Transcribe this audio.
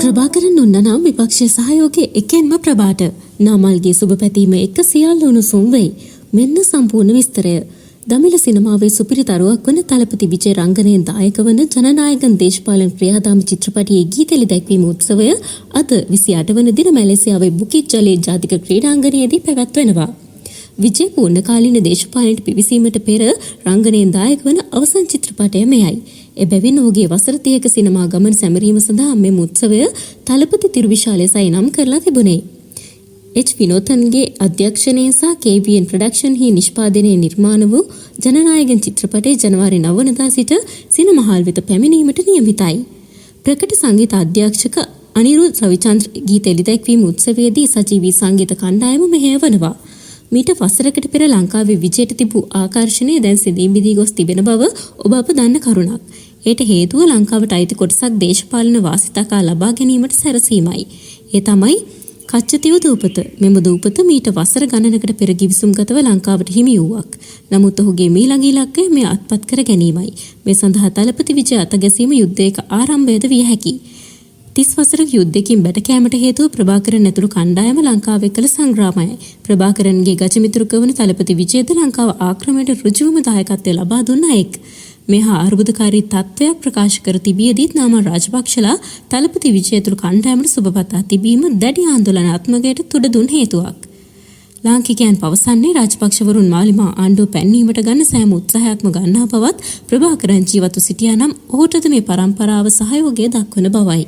ප්‍රභාකරන් උන්නනම් විපක්ෂයේ සහයෝගයේ එකෙන්ම ප්‍රභාට නාමල්ගේ සුබ පැතීම එක්ක සියල්ල උණුසුම් වෙයි. මෙන්න සම්පූර්ණ විස්තරය. දමිළ සිනමාවේ සුපිරි තරුවක් වන තලපති විජේ රංගනයෙන් දායක වන ජනනායකන් දේශපාලන ක්‍රියාදාම චිත්‍රපටයේ ගීතෙලි දැක්වීම උත්සවය අද 28 වන දින මැලේසියාවේ බුකිත් ජලේ ජාතික ක්‍රීඩාංගණයේදී පැවැත්වෙනවා. විජේ පූර්ණකාලීන දේශපාලනයට පිවිසීමට පෙර රංගනයෙන් දායක වන අවසන් චිත්‍රපටය මෙයයි. එබැවින් ඔහුගේ වසර 30ක සිනමා ගමන සැමරීම සඳහා මෙම උත්සවය තලපති තිරුවිශාලය සයි නම් කරලා තිබුණේ. එච් විනෝතන්ගේ අධ්‍යක්ෂණය සහ KBN ප්‍රොඩක්ෂන් හි නිෂ්පාදනයේ නිර්මාණ වූ ජනනායකන් චිත්‍රපටයේ ජනවාරි 9 වෙනිදා සිට සිනමාහල් වෙත පැමිණීමට නියමිතයි. ප්‍රකට සංගීත අධ්‍යක්ෂක අනිරුද් රවිචන්ද්‍ර ගීත එළිදැක්වීම උත්සවයේදී සජීවී සංගීත කණ්ඩායම මෙහෙයවනවා. මීට වසරකට පෙර ලංකාවේ විජයට තිබූ ආකර්ෂණය දැන් සිඳී බිඳී ගොස් තිබෙන බව ඔබ අප දන්න කරුණක්. ඒට හේතුව ලංකාවට අයිති කොටසක් දේශපාලන වාසිතකා ලබා ගැනීමට සැරසීමයි. ඒ තමයි කච්චතිව දූපත. මෙම දූපත මීට වසර ගණනකට පෙර ගිවිසුම්ගතව ලංකාවට හිමි වූවක්. නමුත් ඔහුගේ මීළඟ ඉලක්කය මේ අත්පත් කර ගැනීමයි. මේ සඳහා තලපති විජය අතගැසීම යුද්ධයක ආරම්භයද විය හැකියි. 30 වසරක යුද්ධයකින් බැටකෑමට හේතුව ප්‍රභාකරන් ඇතුළු කණ්ඩායම ලංකාවේ කළ සංග්‍රාමයයි. ප්‍රභාකරන්ගේ ගජමිතුරුක වන තලපති විජයද ලංකාව ආක්‍රමණයට ඍජුවම දායකත්වය ලබා දුන්න අයෙක්. මේ හා අර්බුදකාරී තත්ත්වයක් ප්‍රකාශ කර තිබියදීත් නාමල් රාජපක්ෂලා තලපති විජය ඇතුළු කණ්ඩායමට සුබපතා තිබීම දැඩි ආందోලනාත්මකයට තුඩ දුන් හේතුවක්. ලාංකිකයන් පවසන්නේ රාජපක්ෂවරුන් මාලිමා ආණ්ඩුව පැන්නීමට ගන්න සෑම උත්සාහයක්ම ගන්නා බවත් ප්‍රභාකරන් ජීවත්ව සිටියා නම් ඔහුටද මේ පරම්පරාව සහයෝගය දක්වන බවයි.